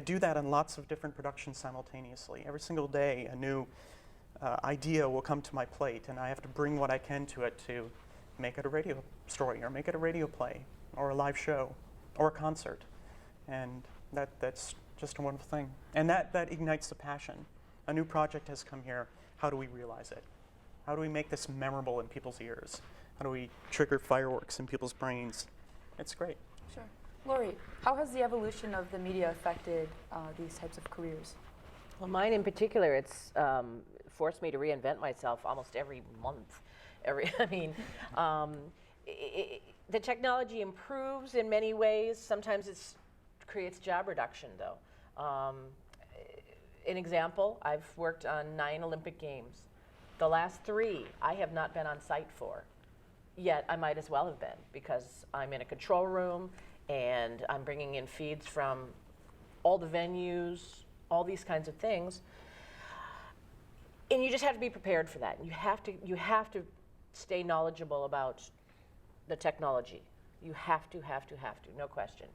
do that on lots of different productions simultaneously. Every single day, a new idea will come to my plate, and I have to bring what I can to it to make it a radio story, or make it a radio play, or a live show, or a concert. And that's just a wonderful thing. And that ignites the passion. A new project has come here. How do we realize it? How do we make this memorable in people's ears? How do we trigger fireworks in people's brains? It's great. Sure. Lori, how has the evolution of the media affected these types of careers? Well, mine in particular, it's forced me to reinvent myself almost every month. The technology improves in many ways. Sometimes it creates job reduction, though. An example, I've worked on 9 Olympic Games. The last 3 I have not been on site for, yet I might as well have been, because I'm in a control room and I'm bringing in feeds from all the venues, all these kinds of things. And you just have to be prepared for that. You have to stay knowledgeable about the technology. You have to, no question.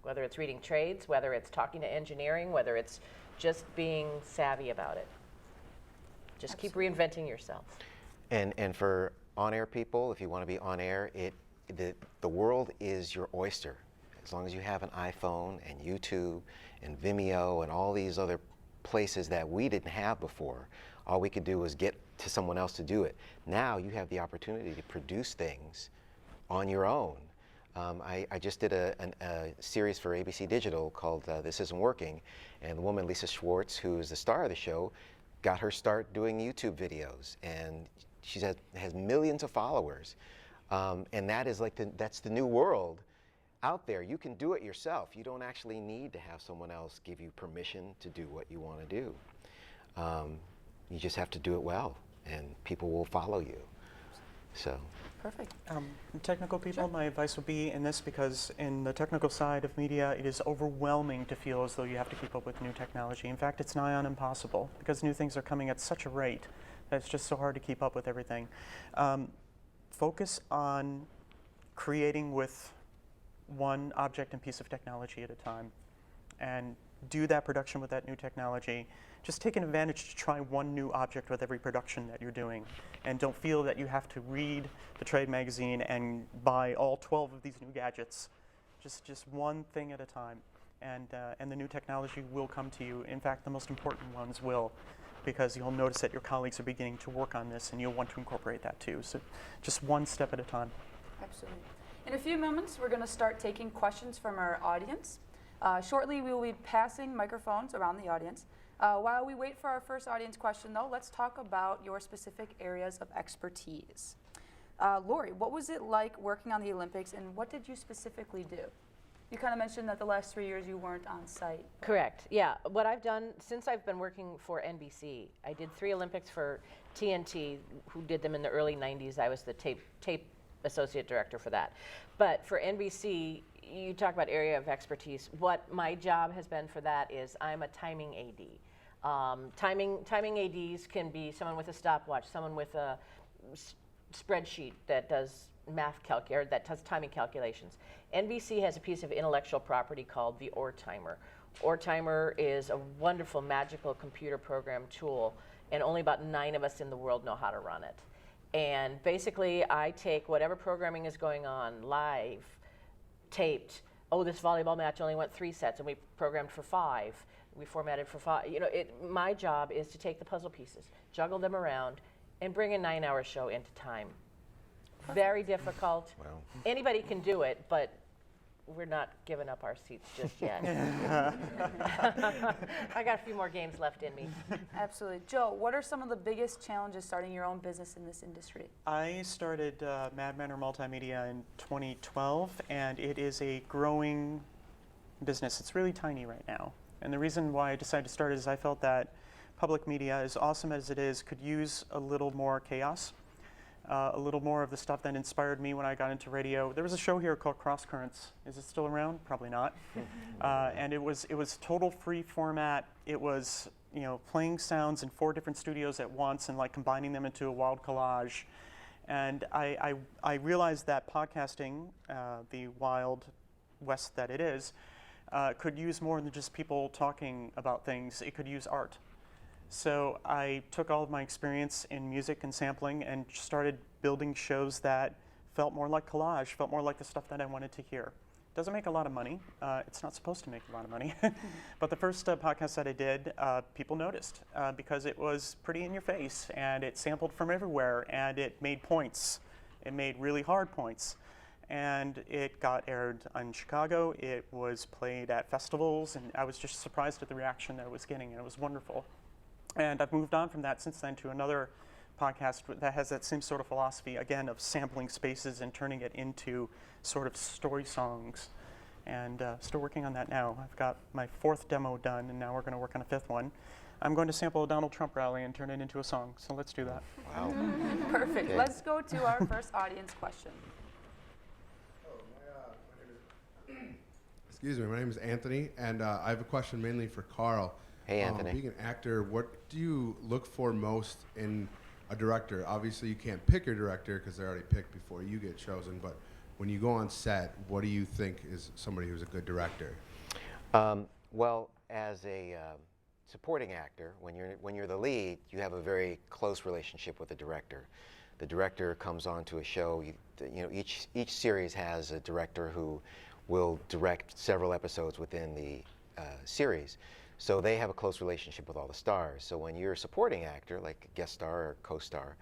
Whether it's reading trades, whether it's talking to engineering, whether it's just being savvy about it. Just Absolutely. Keep reinventing yourself. And for on-air people, if you want to be on air, the world is your oyster. As long as you have an iPhone and YouTube and Vimeo and all these other places that we didn't have before, all we could do was get to someone else to do it. Now you have the opportunity to produce things on your own. I just did a series for ABC Digital called This Isn't Working, and the woman, Lisa Schwartz, who is the star of the show, got her start doing YouTube videos, and she has millions of followers. And that is that's the new world out there. You can do it yourself. You don't actually need to have someone else give you permission to do what you want to do. You just have to do it well, and people will follow you. So. Perfect. Technical people, my advice would be in this, because in the technical side of media, it is overwhelming to feel as though you have to keep up with new technology. In fact, it's nigh on impossible, because new things are coming at such a rate that it's just so hard to keep up with everything. Focus on creating with one object and piece of technology at a time, and do that production with that new technology. Just take an advantage to try one new object with every production that you're doing, and don't feel that you have to read the trade magazine and buy all 12 of these new gadgets. Just one thing at a time, and the new technology will come to you. In fact, the most important ones will, because you'll notice that your colleagues are beginning to work on this, and you'll want to incorporate that too. So just one step at a time. Absolutely. In a few moments, we're going to start taking questions from our audience. Shortly, we will be passing microphones around the audience. While we wait for our first audience question, though, let's talk about your specific areas of expertise. Lori, what was it like working on the Olympics, and what did you specifically do? You kind of mentioned that the last 3 years you weren't on site. Correct. Yeah. What I've done since I've been working for NBC, I did 3 Olympics for TNT, who did them in the early 90s. I was the tape associate director for that. But for NBC, you talk about area of expertise. What my job has been for that is I'm a timing AD. Timing ADs can be someone with a stopwatch, someone with a spreadsheet that does that does timing calculations. NBC has a piece of intellectual property called the Or Timer. Or Timer is a wonderful, magical computer program tool, and only about 9 of us in the world know how to run it. And basically, I take whatever programming is going on, live, taped. Oh, this volleyball match only went 3 sets, and we programmed for 5. We formatted for 5. You know, my job is to take the puzzle pieces, juggle them around, and bring a 9-hour show into time. Very difficult. Wow. Anybody can do it, but we're not giving up our seats just yet. I got a few more games left in me. Absolutely. Joe, what are some of the biggest challenges starting your own business in this industry? I started Mad Men or Multimedia in 2012, and it is a growing business. It's really tiny right now. And the reason why I decided to start it is I felt that public media, as awesome as it is, could use a little more chaos, a little more of the stuff that inspired me when I got into radio. There was a show here called Cross Currents. Is it still around? Probably not. And it was total free format. It was, you know, playing sounds in 4 different studios at once and like combining them into a wild collage. And I realized that podcasting, the wild west that it is, could use more than just people talking about things. It could use art. So I took all of my experience in music and sampling and started building shows that felt more like collage, felt more like the stuff that I wanted to hear. Doesn't make a lot of money. It's not supposed to make a lot of money. But the first podcast that I did, people noticed because it was pretty in your face, and it sampled from everywhere, and it made points. It made really hard points. And it got aired in Chicago. It was played at festivals, and I was just surprised at the reaction that it was getting, and it was wonderful. And I've moved on from that since then to another podcast that has that same sort of philosophy, again, of sampling spaces and turning it into sort of story songs. And still working on that now. I've got my 4th demo done, and now we're going to work on a 5th one. I'm going to sample a Donald Trump rally and turn it into a song, so let's do that. Wow. Perfect. Okay. Let's go to our first audience question. Excuse me, my name is Anthony, and I have a question mainly for Karl. Hey, Anthony. Being an actor, what do you look for most in a director? Obviously, you can't pick your director because they're already picked before you get chosen, but when you go on set, what do you think is somebody who's a good director? Well, as a supporting actor, when you're the lead, you have a very close relationship with the director. The director comes onto a show. You know, each series has a director who will direct several episodes within the series. So they have a close relationship with all the stars. So when you're a supporting actor, like a guest star or co-star,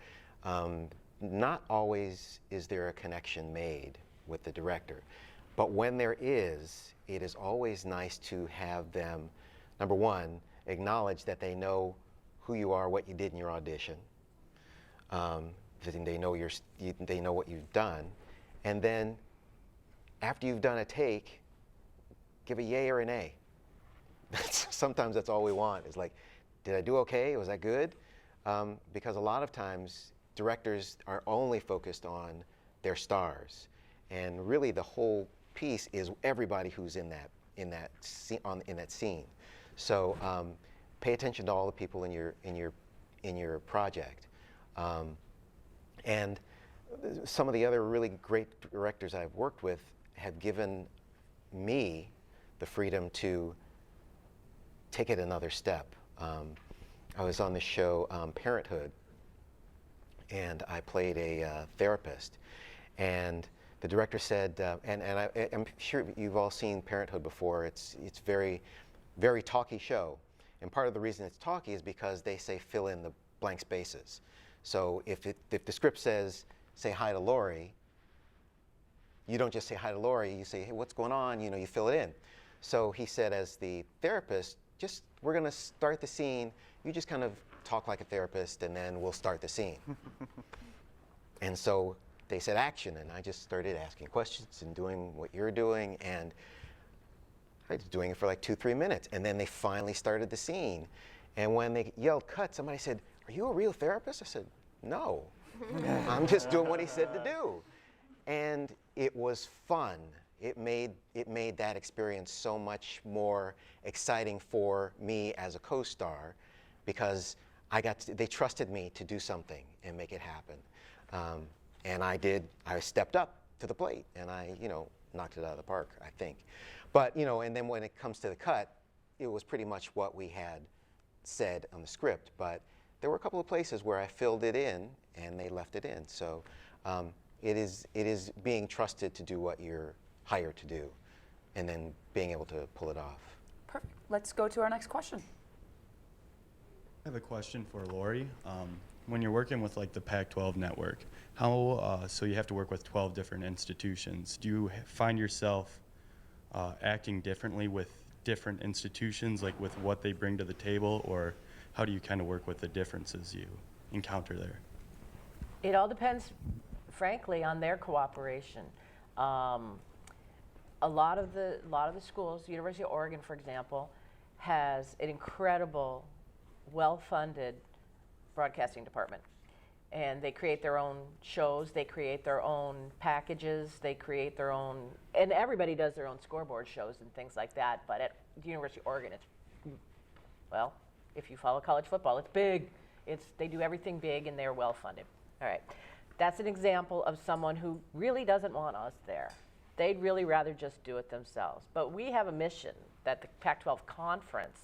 not always is there a connection made with the director. But when there is, it is always nice to have them, number one, acknowledge that they know who you are, what you did in your audition. They know they know what you've done. And then after you've done a take, give a yay or a nay. Sometimes that's all we want, is like, did I do okay? Was that good? Because a lot of times directors are only focused on their stars. And really the whole piece is everybody who's in that scene. So pay attention to all the people in your project. And some of the other really great directors I've worked with have given me the freedom to take it another step. I was on the show Parenthood, and I played a therapist. And the director said, I'm sure you've all seen Parenthood before. It's very, very talky show. And part of the reason it's talky is because they say fill in the blank spaces. So if the script says, say hi to Lori, you don't just say hi to Lori, you say, hey, what's going on? You fill it in. So he said, as the therapist, we're gonna start the scene, you just kind of talk like a therapist, and then we'll start the scene. And so they said action, and I just started asking questions and doing what you're doing, and I was doing it for like 2-3 minutes, and then they finally started the scene. And when they yelled cut, somebody said, are you a real therapist? I said, no, I'm just doing what he said to do. And it was fun. It made that experience so much more exciting for me as a co-star, because they trusted me to do something and make it happen. And I stepped up to the plate, and I knocked it out of the park, I think. But, and then when it comes to the cut, it was pretty much what we had said on the script. But there were a couple of places where I filled it in, and they left it in. So it is being trusted to do what you're hired to do, and then being able to pull it off. Perfect. Let's go to our next question. I have a question for Lori. When you're working with like the Pac-12 Network, so you have to work with 12 different institutions. Do you find yourself acting differently with different institutions, like with what they bring to the table, or how do you kind of work with the differences you encounter there? It all depends, frankly, on their cooperation. A lot of the schools, University of Oregon, for example, has an incredible, well-funded broadcasting department. And they create their own shows, they create their own packages, they create their own, and everybody does their own scoreboard shows and things like that. But at the University of Oregon, well, if you follow college football, it's big. They do everything big, and they're well-funded. All right. That's an example of someone who really doesn't want us there. They'd really rather just do it themselves. But we have a mission that the Pac-12 Conference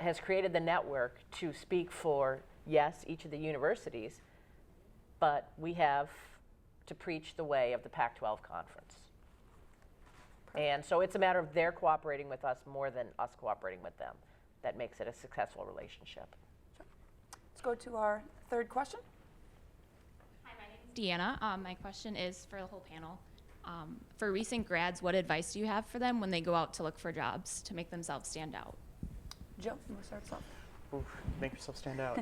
has created the network to speak for, yes, each of the universities, but we have to preach the way of the Pac-12 Conference. And so it's a matter of their cooperating with us more than us cooperating with them that makes it a successful relationship. Let's go to our third question. Hi, my name is Deanna. My question is for the whole panel. For recent grads, what advice do you have for them when they go out to look for jobs to make themselves stand out? Joe, you want to start us off? Oof, make yourself stand out.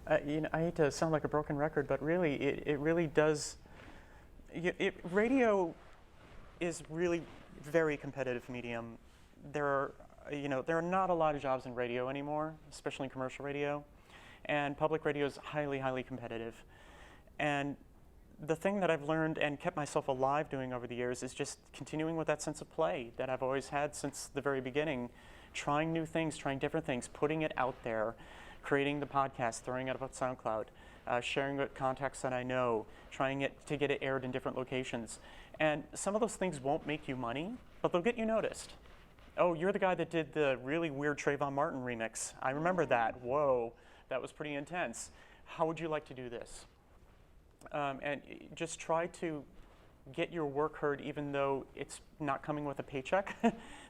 I hate to sound like a broken record, but really, it really does. Radio is really very competitive medium. There are not a lot of jobs in radio anymore, especially in commercial radio, and public radio is highly, highly competitive. And the thing that I've learned and kept myself alive doing over the years is just continuing with that sense of play that I've always had since the very beginning, trying new things, trying different things, putting it out there, creating the podcast, throwing it up on SoundCloud, sharing with contacts that I know, trying to get it aired in different locations. And some of those things won't make you money, but they'll get you noticed. Oh, you're the guy that did the really weird Trayvon Martin remix. I remember that. Whoa, that was pretty intense. How would you like to do this? And just try to get your work heard even though it's not coming with a paycheck.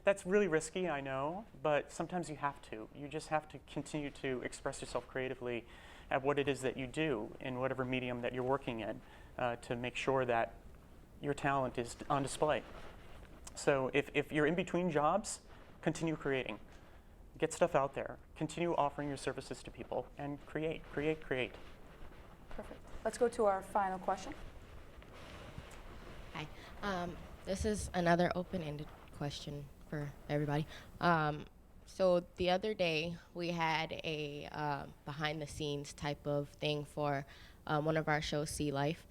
That's really risky, I know, but sometimes you have to. You just have to continue to express yourself creatively at what it is that you do in whatever medium that you're working in to make sure that your talent is on display. So if you're in between jobs, continue creating. Get stuff out there. Continue offering your services to people and create. Perfect. Let's go to our final question. Hi. This is another open-ended question for everybody. So the other day, we had a behind-the-scenes type of thing for one of our shows, Sea Life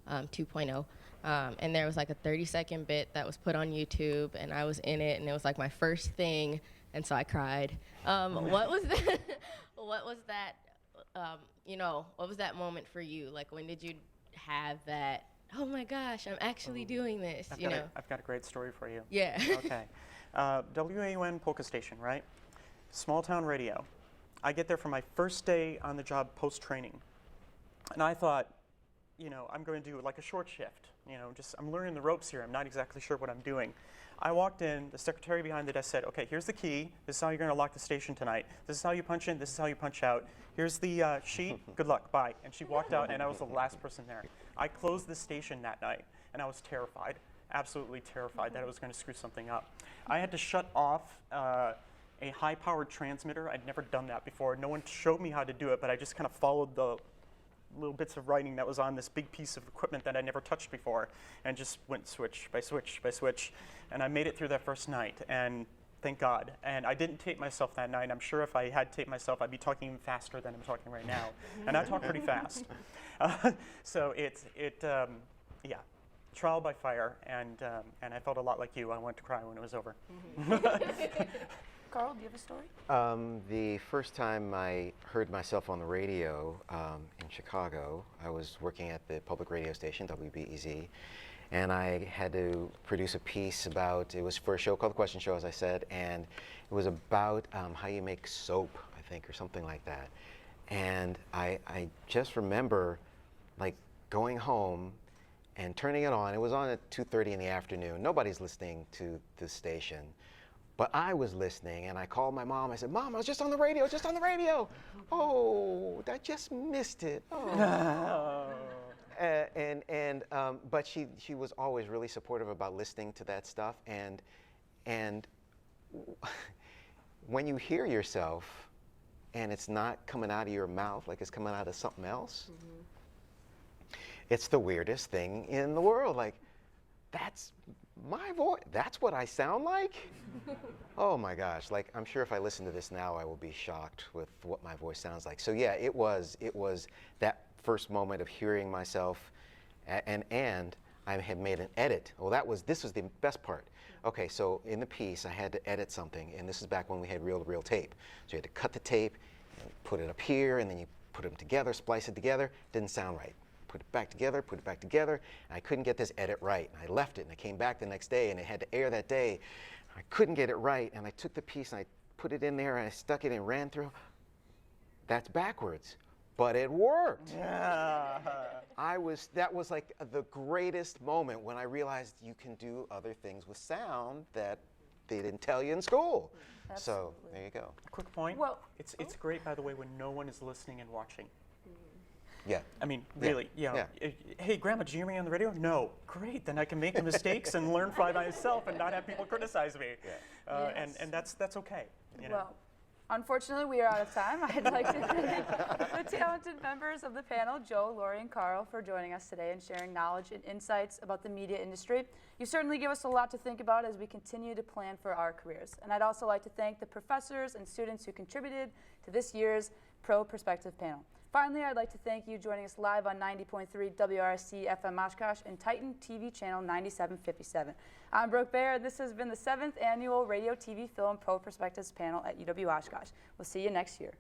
2.0. And there was like a 30-second bit that was put on YouTube, and I was in it, and it was like my first thing, and so I cried. What was that? What was that? What was that moment for you? Like, when did you have that? Oh my gosh, I'm actually doing this. I've got a great story for you. Yeah. Okay. WAUN Polka Station, right? Small town radio. I get there for my first day on the job post-training, and I thought, I'm going to do like a short shift. I'm learning the ropes here. I'm not exactly sure what I'm doing. I walked in, the secretary behind the desk said, okay, here's the key. This is how you're going to lock the station tonight. This is how you punch in. This is how you punch out. Here's the sheet. Good luck. Bye. And she walked out, and I was the last person there. I closed the station that night, and I was terrified, absolutely terrified that I was going to screw something up. I had to shut off a high-powered transmitter. I'd never done that before. No one showed me how to do it, but I just kind of followed the little bits of writing that was on this big piece of equipment that I never touched before, and just went switch by switch by switch. And I made it through that first night, and thank God. And I didn't tape myself that night. I'm sure if I had taped myself, I'd be talking even faster than I'm talking right now. And I talk pretty fast. So yeah, trial by fire, and I felt a lot like you. I wanted to cry when it was over. Karl, do you have a story? The first time I heard myself on the radio in Chicago, I was working at the public radio station, WBEZ, and I had to produce a piece about, it was for a show called The Question Show, as I said, and it was about how you make soap, I think, or something like that. And I just remember like going home and turning it on. It was on at 2:30 in the afternoon. Nobody's listening to the station. But I was listening, and I called my mom. I said, Mom, I was just on the radio, just on the radio. Oh, I just missed it. Oh. But she was always really supportive about listening to that stuff. And when you hear yourself, and it's not coming out of your mouth like it's coming out of something else, it's the weirdest thing in the world. Like, that's my voice. That's what I sound like? Oh my gosh. Like, I'm sure if I listen to this now, I will be shocked with what my voice sounds like. So yeah, it was that first moment of hearing myself, and I had made an edit. Well, this was the best part. Okay, so in the piece, I had to edit something, and this is back when we had reel-to-reel tape. So you had to cut the tape, and put it up here, and then you put them together, splice it together. Didn't sound right. Put it back together, and I couldn't get this edit right. And I left it, and I came back the next day, and it had to air that day. I couldn't get it right, and I took the piece, and I put it in there, and I stuck it and ran through. That's backwards, but it worked. Yeah. That was like the greatest moment when I realized you can do other things with sound that they didn't tell you in school. Absolutely. So there you go. A quick point. Well, it's great, by the way, when no one is listening and watching. Yeah. I mean, really, hey, Grandma, did you hear me on the radio? No. Great, then I can make the mistakes and learn by myself and not have people criticize me. Yeah. And that's okay. Well, unfortunately, we are out of time. I'd like to thank the talented members of the panel, Joe, Lori, and Karl, for joining us today and sharing knowledge and insights about the media industry. You certainly give us a lot to think about as we continue to plan for our careers. And I'd also like to thank the professors and students who contributed to this year's Pro Perspective panel. Finally, I'd like to thank you joining us live on 90.3 WRST FM Oshkosh and Titan TV channel 9757. I'm Brooke Baer, and this has been the 7th annual Radio TV Film Pro Perspectives panel at UW Oshkosh. We'll see you next year.